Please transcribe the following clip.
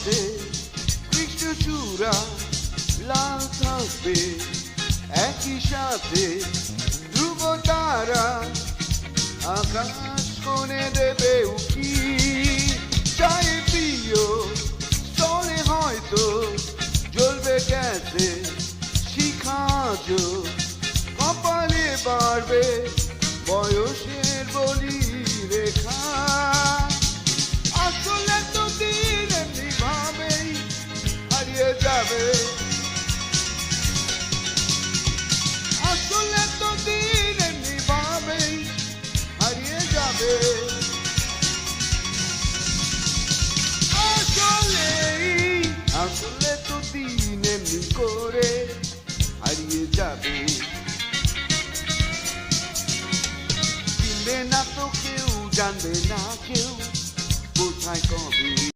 পথে কৃষ্ণচূড়া লাল থাকবে একই সাথে ধ্রুব তারা আকাশ কোণে দেবে উকি চায়ে প্রিয় স্থলে হয়তো জ্বলবে গ্যাসে শিখাজ কপালে বাড়বে বয়সের বলি রেখা আসলে তো দিন এমনি ভাবেই হারিয়ে যাবে আসলে তো দিন এমনি ভাবেই হারিয়ে যাবে আসলে তো দিন এমনি করে হারিয়ে যাবে চিনবে না তো কেউ জানবে না কেউ কোথায় কবে